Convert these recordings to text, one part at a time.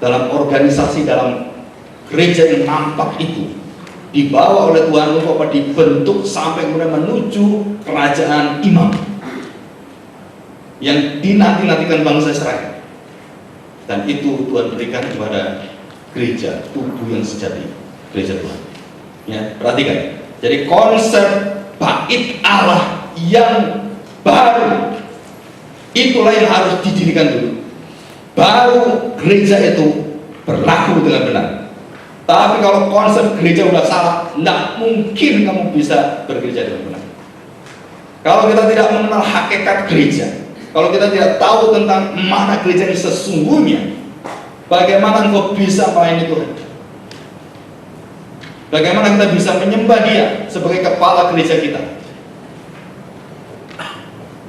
dalam organisasi, dalam gereja yang nampak itu dibawa oleh Tuhan untuk dibentuk sampai kemudian menuju kerajaan imam yang dinanti-nantikan bangsa Israel. Dan itu Tuhan berikan kepada gereja, tubuh yang sejati, gereja Tuhan. Ya, perhatikan. Jadi konsep bait Allah yang baru itulah yang harus didirikan dulu. Baru gereja itu berlaku dengan benar. Tapi kalau konsep gereja udah salah, tidak mungkin kamu bisa bergereja dengan benar. Kalau kita tidak mengenal hakikat gereja, kalau kita tidak tahu tentang mana gereja ini sesungguhnya, bagaimana engkau bisa melayani Tuhan? Bagaimana kita bisa menyembah Dia sebagai kepala gereja kita?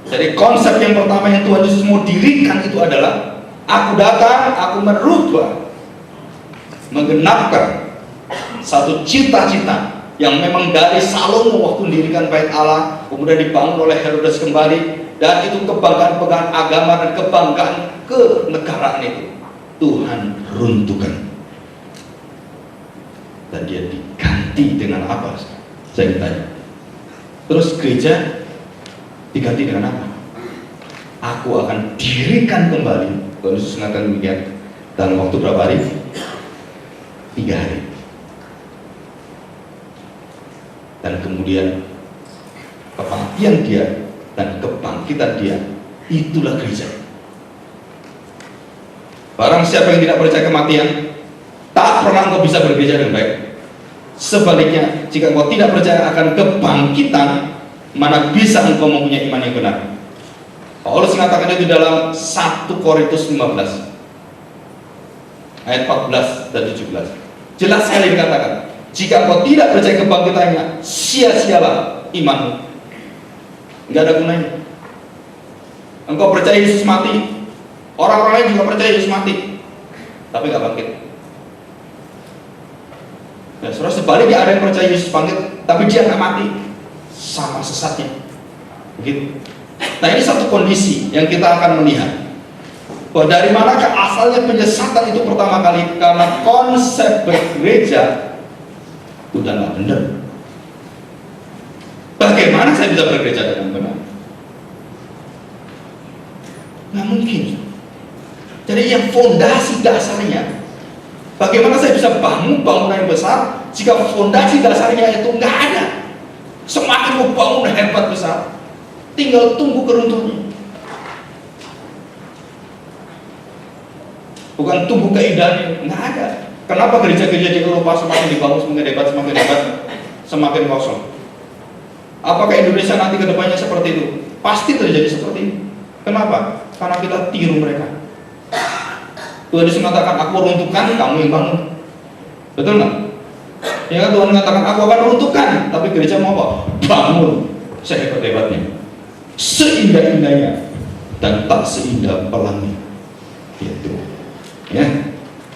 Jadi konsep yang pertama yang Tuhan Yesus mau dirikan itu adalah, aku datang, aku merubah, menggenapkan satu cita-cita yang memang dari Salomo waktu mendirikan bait Allah, kemudian dibangun oleh Herodes kembali, dan itu kebanggaan agama dan kebanggaan kenegaraan itu Tuhan runtuhkan, dan dia diganti dengan apa? Saya tanya. Terus gereja diganti dengan apa? Aku akan dirikan kembali. Tuhan Yesus mengatakan demikian dalam waktu berapa hari? 3 hari. Dan kemudian kematian Dia dan kebangkitan Dia, itulah gereja. Barang siapa yang tidak percaya kematian, tak pernah engkau bisa bergereja dengan baik. Sebaliknya, jika engkau tidak percaya akan kebangkitan, mana bisa engkau mempunyai iman yang benar? Paulus mengatakan itu dalam 1 Korintus 15 ayat 14 dan 17. Jelas sekali dikatakan, jika engkau tidak percaya kebangkitannya, sia-sialah imanmu, nggak ada gunanya. Engkau percaya Yesus mati, orang-orang lain juga percaya Yesus mati, tapi nggak bangkit. Nah, saudara, sebaliknya ada yang percaya Yesus bangkit, tapi dia nggak mati, sama sesatnya. Begitu. Nah, ini satu kondisi yang kita akan melihat bahwa dari manakah asalnya penyesatan itu pertama kali, karena konsep gereja udah nggak benar. Bagaimana saya bisa bergereja dengan benar? Nggak mungkin. Jadi yang fondasi dasarnya, bagaimana saya bisa bangun bangunan yang besar jika fondasi dasarnya itu nggak ada? Semakin mau bangun hebat besar, tinggal tunggu keruntuhannya. Bukan tunggu keindahannya, nggak ada. Kenapa gereja-gereja di Eropa semakin dibangun semakin hebat, semakin kosong? Apakah Indonesia nanti kedepannya seperti itu? Pasti terjadi seperti itu. Kenapa? Karena kita tiru mereka. Tuhan Yesus mengatakan, aku runtuhkan, kamu yang bangun. Betul nggak? Ya kan, Tuhan mengatakan, aku akan runtuhkan, tapi gereja mau apa? Bangun. Sehebat-hebatnya, seindah-indahnya, dan tak seindah pelangi. Gitu. Ya.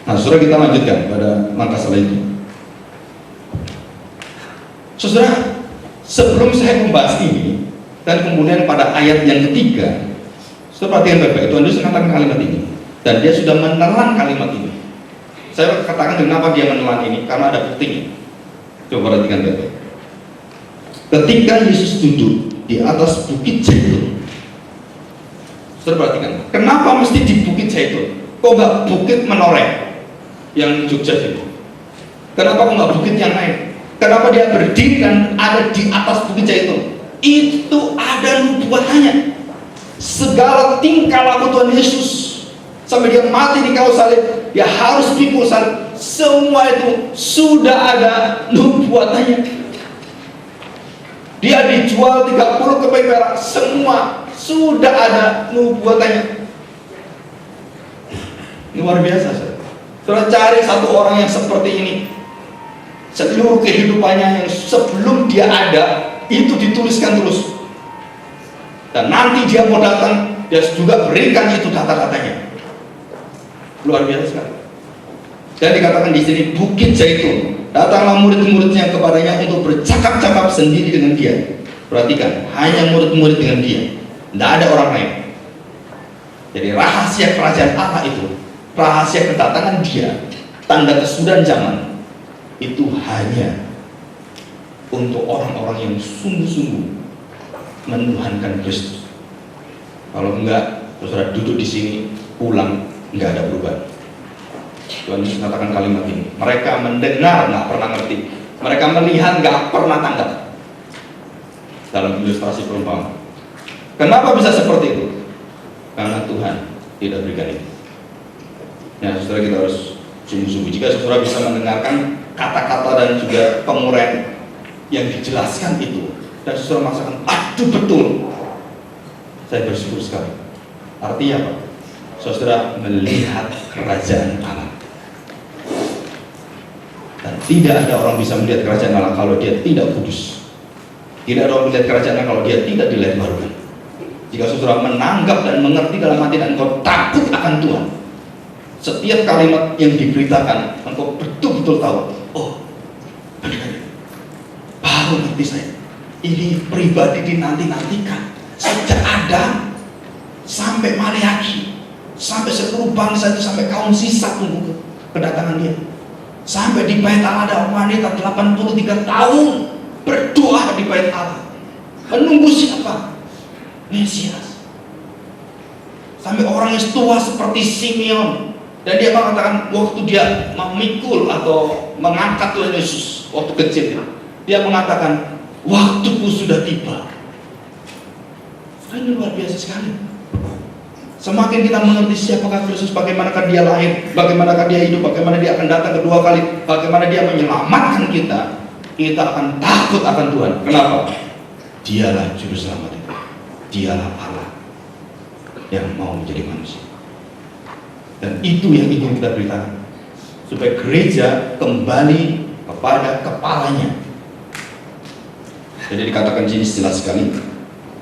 Nah, saudara, kita lanjutkan pada langkah selanjutnya. Saudara, sebelum saya membahas ini, dan kemudian pada ayat yang ketiga, saudara perhatikan baik-baik, Tuhan Yesus mengatakan kalimat ini, dan dia sudah menelan kalimat ini. Saya katakan kenapa dia menelan ini, karena ada buktinya. Coba perhatikan baik-baik. Ketika Yesus duduk di atas bukit Zaitun, saudara perhatikan, kenapa mesti di bukit Zaitun? Kok nggak bukit Menoreh yang Jogja itu? Kenapa kok nggak bukit yang lain? Kenapa dia berdiri dan ada di atas bukit Zaitun? Itu ada nubuatannya. Segala tingkah laku Tuhan Yesus sampai dia mati di kayu salib, dia harus pikul salib, semua itu sudah ada nubuatannya. Dia dijual 30 keping perak, semua sudah ada nubuatannya. Luar biasa, saudara. Cari satu orang yang seperti ini, seluruh kehidupannya yang sebelum dia ada itu dituliskan terus, dan nanti dia mau datang, dia juga berikan itu data-datanya. Luar biasa sekali. Dan dikatakan di sini bukit Zaitun, datanglah murid-muridnya kepadanya untuk bercakap-cakap sendiri dengan dia. Perhatikan, hanya murid-murid dengan dia, tidak ada orang lain. Jadi rahasia kerajaan Allah itu rahasia kedatangan Dia, tanda kesudahan zaman, itu hanya untuk orang-orang yang sungguh-sungguh menuhankan Kristus. Kalau enggak, saudara duduk di sini, pulang, enggak ada perubahan. Tuhan Yesus mengatakan kalimat ini. Mereka mendengar, nggak pernah ngerti. Mereka melihat, nggak pernah tanggap. Dalam ilustrasi perumpamaan. Kenapa bisa seperti itu? Karena Tuhan tidak berikan itu. Ya, saudara, kita harus sungguh-sungguh. Jika saudara bisa mendengarkan kata-kata dan juga penguraian yang dijelaskan itu, dan saudara merasakan, aduh betul, saya bersyukur sekali. Artinya apa? Saudara melihat kerajaan Allah. Dan tidak ada orang bisa melihat kerajaan Allah kalau dia tidak kudus. Tidak ada orang melihat kerajaan Allah kalau dia tidak dilahirkan. Jika saudara menanggap dan mengerti dalam hati dan engkau takut akan Tuhan, setiap kalimat yang diberitakan, engkau betul-betul tahu, oh, benar, baru ngerti saya. Ini pribadi dinanti-nantikan sejak Adam sampai Maleakhi, sampai seluruh bangsa itu, sampai kaum sisa tunggu kedatangan Dia. Sampai di bait Allah ada wanita 83 tahun berdoa di bait Allah, menunggu siapa? Mesias. Sampai orang yang tua seperti Simeon, dan dia mengatakan waktu dia memikul atau mengangkat Tuhan Yesus waktu kecil, dia mengatakan waktuku sudah tiba. Ini luar biasa sekali. Semakin kita mengerti siapakah Kristus, bagaimanakah Dia lahir, bagaimanakah Dia hidup, bagaimana Dia akan datang kedua kali, bagaimana Dia menyelamatkan kita, kita akan takut akan Tuhan. Kenapa? Dialah juru selamat itu. Dialah Allah yang mau menjadi manusia. Dan itu yang ingin kita beritakan, supaya gereja kembali kepada kepalanya. Jadi dikatakan jenis jelas sekali,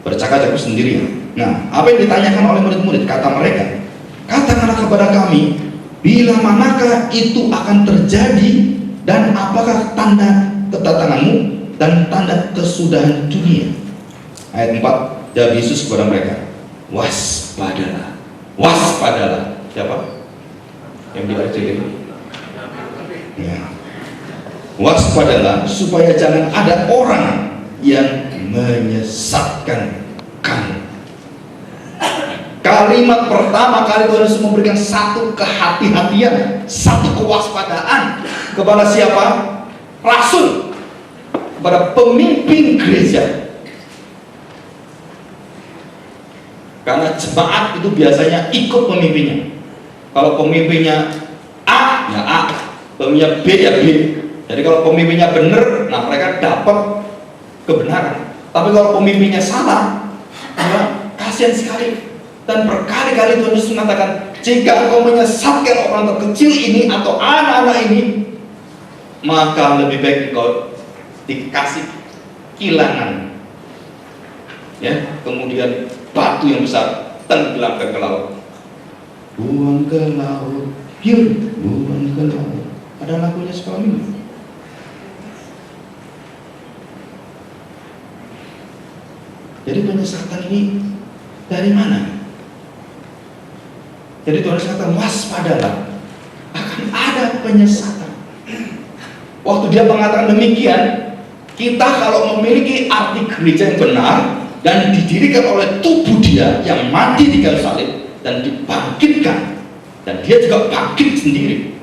bercakap-cakap sendirian. Nah, apa yang ditanyakan oleh murid-murid? Kata mereka, katakanlah kepada kami, bila manakah itu akan terjadi, dan apakah tanda kedatanganmu dan tanda kesudahan dunia? Ayat 4, jawab Yesus kepada mereka, waspadalah. Waspadalah. Siapa? Yang di ayat ini? Ya. Waspadalah supaya jangan ada orang yang menyesatkan kamu. Kalimat pertama kali Tuhan Yesus memberikan satu kehati-hatian, satu kewaspadaan kepada siapa? Rasul, kepada pemimpin gereja. Karena jemaat itu biasanya ikut pemimpinnya. Kalau pemimpinnya A, ya A. Pemimpinnya B, ya B. Jadi kalau pemimpinnya benar, nah mereka dapat kebenaran. Tapi kalau pemimpinnya salah, ya kasihan sekali. Dan berkali-kali Tuhan Yesus mengatakan, jika engkau menyesatkan orang terkecil ini atau anak-anak ini, maka lebih baik engkau dikasih kilangan, ya, kemudian batu yang besar tenggelamkan ke laut. Buang ke laut, yuk, buang ke laut. Ada lagunya sekolah minggu. Jadi penyesatan ini dari mana? Jadi Tuhan katakan waspadalah, akan ada penyesatan. Waktu Dia mengatakan demikian, kita kalau memiliki arti gereja yang benar dan didirikan oleh tubuh Dia yang mati di kayu salib dan dibangkitkan, dan Dia juga bangkit sendiri.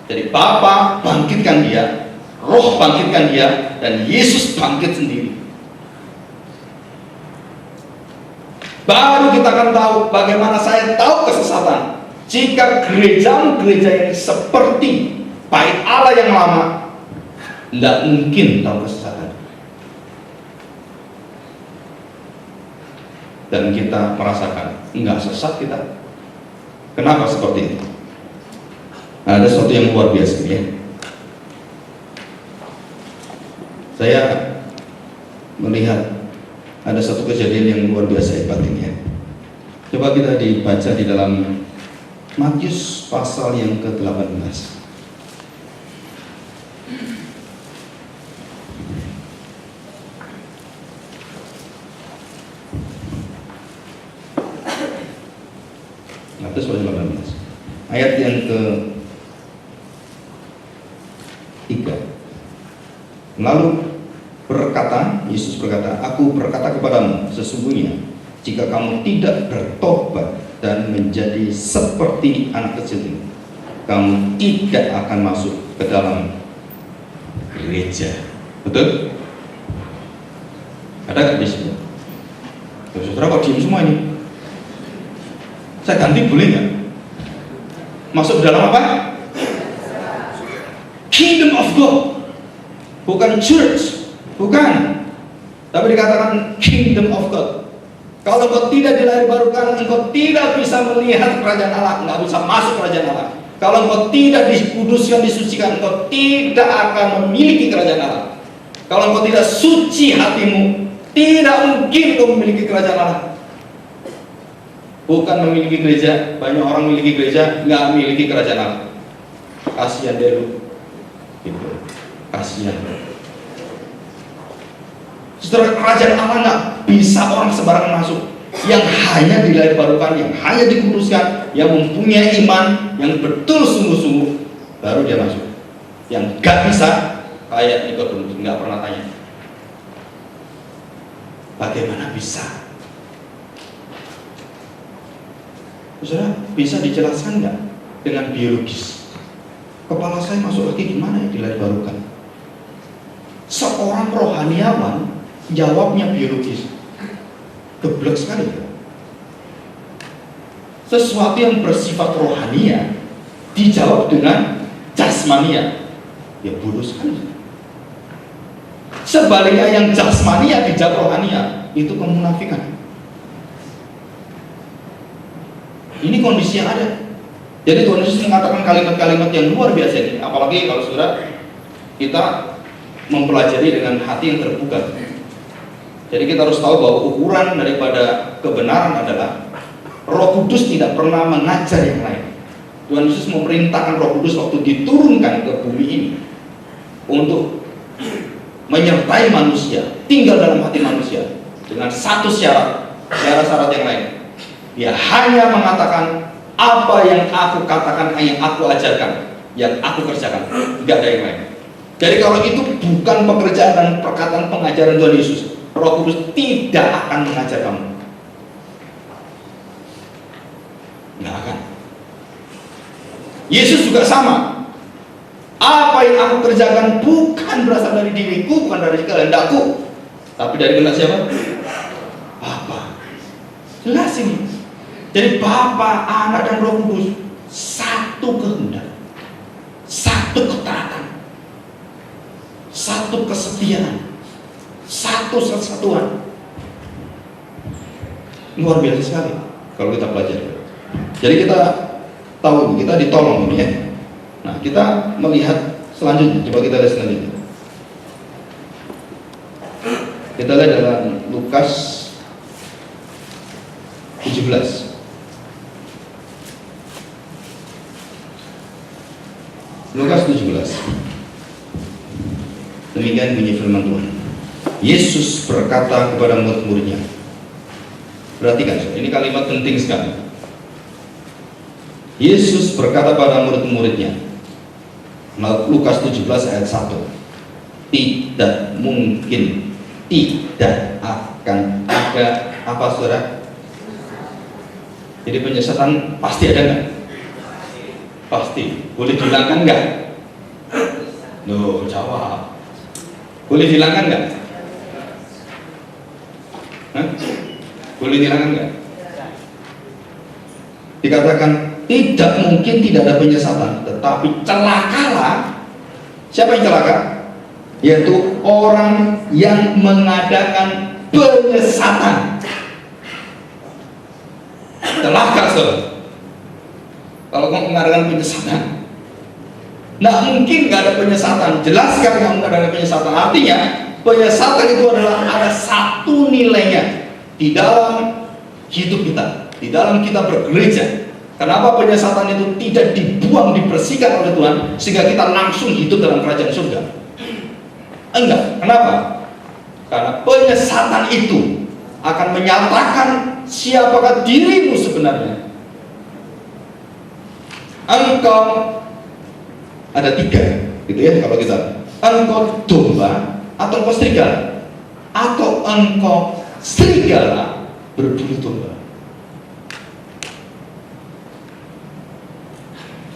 Jadi Bapa bangkitkan Dia, Roh bangkitkan Dia, dan Yesus bangkit sendiri. Baru kita akan tahu bagaimana saya tahu kesesatan. Jika gereja yang seperti bait Allah yang lama, tidak mungkin tahu kesesatan. Dan kita merasakan enggak sesat kita. Kenapa seperti itu? Nah, ada sesuatu yang luar biasa ya. Saya melihat ada satu kejadian yang luar biasa hebat ini ya. Coba kita dibaca di dalam Matius pasal yang ke-18. Matius pasal 18 ayat yang ke-3. Lalu Yesus berkata, aku berkata kepadamu, sesungguhnya jika kamu tidak bertobat dan menjadi seperti anak kecil ini, kamu tidak akan masuk ke dalam gereja. Betul? Ada nggak di sini? Saudara kok diem semua ini? Saya ganti boleh nggak? Masuk ke dalam apa? Kingdom of God, bukan church, bukan. Tapi dikatakan Kingdom of God. Kalau engkau tidak dilahirbarukan, engkau tidak bisa melihat kerajaan Allah, nggak bisa masuk kerajaan Allah. Kalau engkau tidak dikuduskan, disucikan, engkau tidak akan memiliki kerajaan Allah. Kalau engkau tidak suci hatimu, tidak mungkin engkau memiliki kerajaan Allah. Bukan memiliki gereja, banyak orang memiliki gereja, nggak memiliki kerajaan Allah. Kasihan dia lu, gitu. Kasihan. Saudara, kerajaan Allah nggak bisa orang sembarangan masuk. Yang hanya dilahirbarukan, yang hanya dikuduskan, yang mempunyai iman, yang betul sungguh-sungguh, baru dia masuk. Yang nggak bisa, kayak Nikodemus, nggak pernah tanya. Bagaimana bisa? Saudara, bisa dijelaskan nggak dengan biologis? Kepala saya masuk lagi gimana ya dilahirbarukan? Seorang rohaniawan jawabnya biologis. Geblek sekali ya. Sesuatu yang bersifat rohania dijawab dengan jasmania, ya bodoh sekali. Sebaliknya yang jasmania dijawab rohania, itu kemunafikan. Ini kondisi yang ada. Jadi Tuhan Yesus mengatakan kalimat-kalimat yang luar biasa ini. Apalagi kalau saudara kita mempelajari dengan hati yang terbuka. Jadi kita harus tahu bahwa ukuran daripada kebenaran adalah Roh Kudus tidak pernah mengajar yang lain. Tuhan Yesus memerintahkan Roh Kudus waktu diturunkan ke bumi ini untuk menyertai manusia, tinggal dalam hati manusia dengan satu syarat yang lain. Dia hanya mengatakan apa yang aku katakan, yang aku ajarkan, yang aku kerjakan, tidak ada yang lain. Jadi kalau itu bukan pekerjaan dan perkataan pengajaran Tuhan Yesus, Roh Kudus tidak akan mengajar kamu. Nggak akan. Yesus juga sama. Apa yang aku kerjakan bukan berasal dari diriku, bukan dari kehendakku, tapi dari kehendak siapa? Bapa. Jelas ini. Jadi Bapa, Anak, dan Roh Kudus satu kehendak, satu ketaatan, satu kesetiaan, satu kesatuan. Luar biasa sekali kalau kita pelajari. Jadi kita tahu, kita ditolong ini ya. Nah, kita melihat selanjutnya. Coba kita lihat selanjutnya. Kita lihat dalam Lukas 17. Lukas 17. Demikian bunyi firman Tuhan. Yesus berkata kepada murid-muridnya. Perhatikan, ini kalimat penting sekali. Yesus berkata pada murid-muridnya. Lukas 17 ayat 1. Tidak mungkin, tidak akan ada apa saudara? Jadi penyesatan pasti ada nggak? Pasti. Boleh dihilangkan nggak? Loh, jawab. Boleh dihilangkan nggak? Boleh dihilangkan nggak? Dikatakan tidak mungkin tidak ada penyesatan, tetapi celakalah. Siapa yang celaka? Yaitu orang yang mengadakan penyesatan. Celaka saudara. Kalau kamu mengadakan penyesatan, nggak mungkin nggak ada penyesatan. Jelaskan kamu nggak ada penyesatan. Artinya penyesatan itu adalah ada satu nilainya di dalam hidup kita, di dalam kita bergereja. Kenapa penyesatan itu tidak dibuang, dibersihkan oleh Tuhan sehingga kita langsung hidup dalam kerajaan surga? Enggak. Kenapa? Karena penyesatan itu akan menyatakan siapakah dirimu sebenarnya. engkau ada 3 gitu ya kalau kita, engkau domba atau engkau serigala, atau engkau serigala berbulu domba.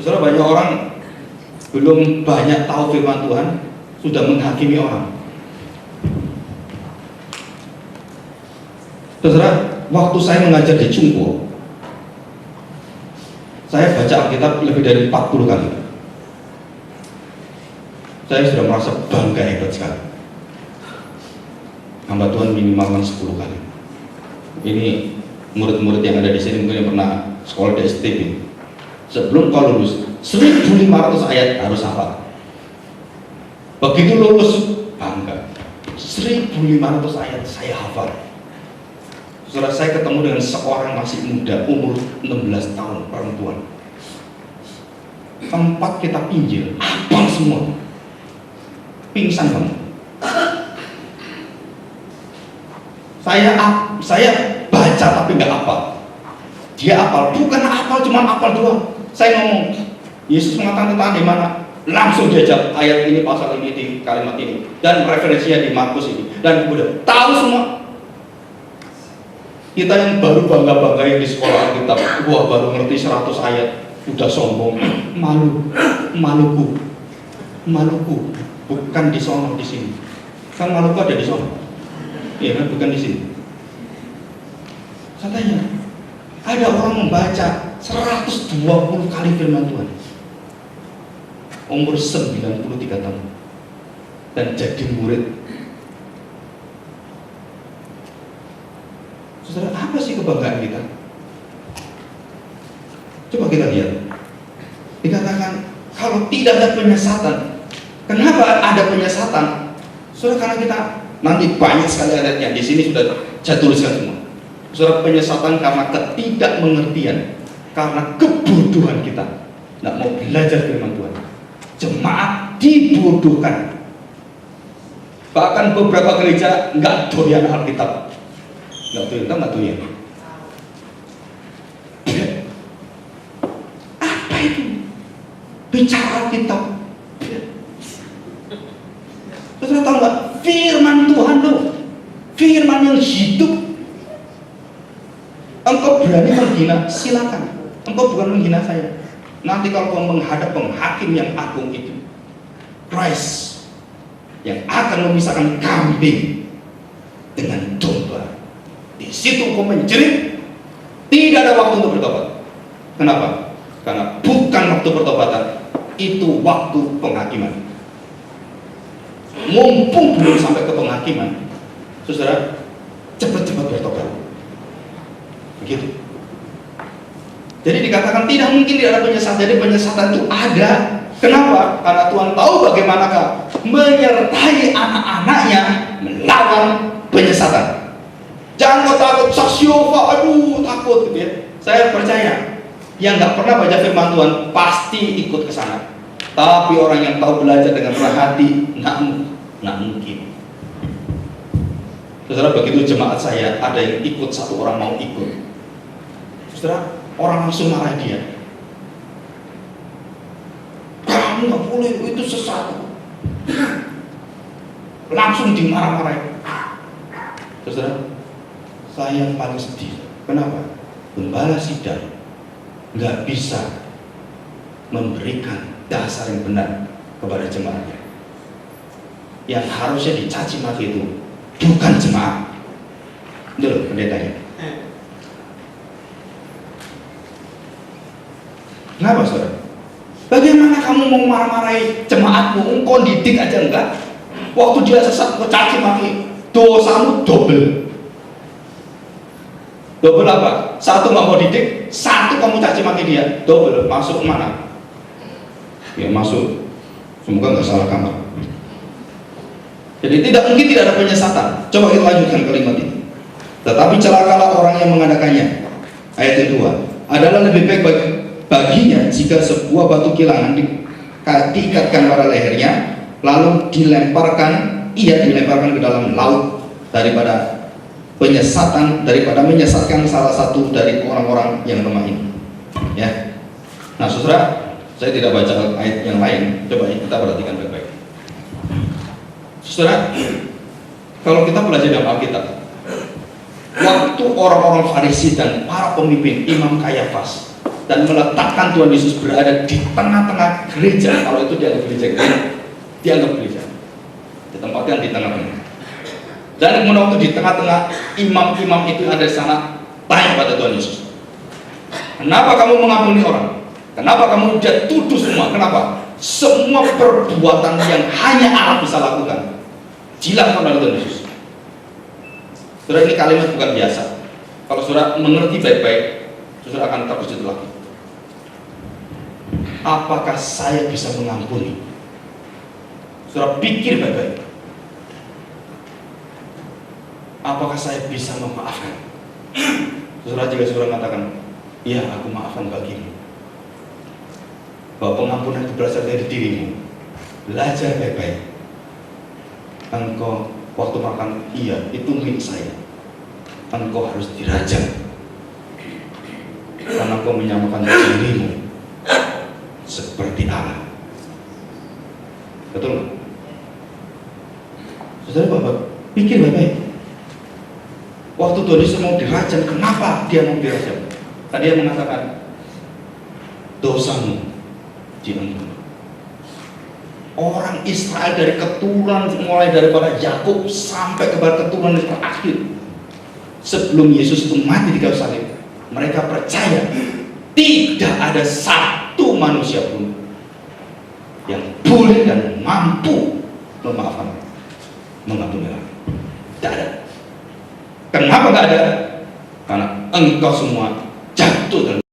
Saudara, banyak orang belum banyak tahu firman Tuhan sudah menghakimi orang. Saudara, waktu saya mengajar di Cungkur, saya baca Alkitab lebih dari 40 kali. Saya sudah merasa bangga, hebat sekali. Hamba Tuhan minimal 10 kali. Ini murid-murid yang ada di sini mungkin yang pernah sekolah di STB. Sebelum kau lulus, 1.500 ayat harus hafal. Begitu lulus, bangga. 1.500 ayat saya hafal. Saudara, saya ketemu dengan seorang masih muda, umur 16 tahun, perempuan. Tempat kita pinjil, hafal semua. Pingsan banget. Saya baca tapi nggak hafal. Dia hafal, bukan hafal, cuma hafal doang. Saya ngomong, Yesus mengatakan tentang di mana? Langsung diajak ayat ini, pasal ini, di kalimat ini, dan referensinya di Markus ini, dan kemudian tahu semua. Kita yang baru bangga-banggain di sekolah Alkitab, wah baru ngerti 100 ayat, udah sombong, Maluku, bukan di sono, di sini. Kan Maluku ada di sono, iya kan, bukan di sini. Katanya, ada orang membaca 120 kali firman Tuhan, umur 93 tahun, dan jadi murid. Saudara, apa sih kebanggaan kita? Coba kita lihat. Dikatakan kalau tidak ada penyesatan. Kenapa ada penyesatan? Saudara, karena kita nanti banyak sekali ayatnya di sini sudah saya tuliskan semua. Saudara, penyesatan karena ketidakmengertian, karena kebodohan kita, nggak mau belajar firman Tuhan. Jemaat dibodohkan. Bahkan beberapa gereja nggak doyan Alkitab. Nggak doyan. Apa itu? Bicara Alkitab. Saudara tahu nggak? Firman Tuhan loh, firman yang hidup. Engkau berani menghina, silakan. Engkau bukan menghina saya. Nanti kalau kau menghadap penghakim yang agung itu, Christ, yang akan memisahkan kambing dengan domba, di situ kau menjerit, tidak ada waktu untuk bertobat. Kenapa? Karena bukan waktu pertobatan, itu waktu penghakiman. Mumpung belum sampai ke penghakiman, saudara, cepat-cepat bertobat. Begitu. Jadi dikatakan tidak mungkin tidak ada penyesatan. Jadi penyesatan itu ada. Kenapa? Karena Tuhan tahu bagaimanakah menyertai anak-anaknya melawan penyesatan. Jangan kau takut, saksiova, aduh takut gitu ya. Saya percaya yang nggak pernah baca firman Tuhan pasti ikut ke sana. Tapi orang yang tahu belajar dengan perhati nggak mungkin. Saudara, begitu jemaat saya ada yang ikut, satu orang mau ikut, saudara, orang langsung marah dia. Kamu nggak boleh, itu sesat. Langsung dimarah-marahin. Saudara, saya yang paling sedih. Kenapa? Gembala sidang nggak bisa memberikan dasar yang benar kepada jemaatnya. Yang harusnya dicaci maki itu bukan jemaat, itu loh pendetanya. Kenapa saudara? Bagaimana kamu mau marah-marahi jemaatmu? Engkau didik aja enggak? Waktu dia sesat kau caci maki, dosamu double. Double apa? Satu nggak mau didik, satu kamu caci maki dia, double. Masuk mana? Ya masuk. Semoga nggak salah kamar. Jadi tidak mungkin tidak ada penyesatan. Coba kita lanjutkan kalimat ini. Tetapi celakalah orang yang mengadakannya. Ayat kedua, adalah lebih baik baginya jika sebuah batu kilangan diikatkan pada lehernya, lalu dilemparkan ke dalam laut, daripada menyesatkan salah satu dari orang-orang yang lemah ini. Ya. Nah, saudara, saya tidak baca ayat yang lain, coba kita perhatikan baik-baik. Saudara, kalau kita belajar dalam Alkitab, waktu orang-orang Farisi dan para pemimpin Imam Kayafas dan meletakkan Tuhan Yesus berada di tengah-tengah gereja, kalau itu dianggap gereja, dianggap gereja, ditempatkan di tengah-tengah. Dan kemudian waktu di tengah-tengah imam-imam itu ada di sana, tanya pada Tuhan Yesus, kenapa kamu mengampuni orang? Kenapa kamu tuduh semua? Kenapa? Semua perbuatan yang hanya Allah bisa lakukan dilakukan oleh Tuhan Yesus. Saudara, ini kalimat bukan biasa. Kalau saudara mengerti baik-baik, saudara akan terkejut lagi. Apakah saya bisa mengampuni? Saudara pikir baik-baik. Apakah saya bisa memaafkan? Saudara, jika saudara mengatakan, iya, aku maafkan bagimu, bahwa pengampunan itu berasal dari dirimu, belajar baik-baik. Engkau waktu makan, iya, itu milik saya. Engkau harus dirajam karena engkau menyamakan dirimu seperti Allah. Betul nggak? Saudara Bapak, pikir baik-baik. Waktu Tuhan Yesus mau dirajam, kenapa dia mau dirajam? Tadi dia mengatakan, dosamu diampuni. Orang Israel dari keturunan mulai daripada Yakub sampai kepada keturunan yang terakhir, sebelum Yesus itu mati di kayu salib, mereka percaya tidak ada satu manusia pun yang boleh dan mampu memaafkan, mengampuni orang. Tidak ada. Kenapa tidak ada? Karena engkau semua jatuh dalam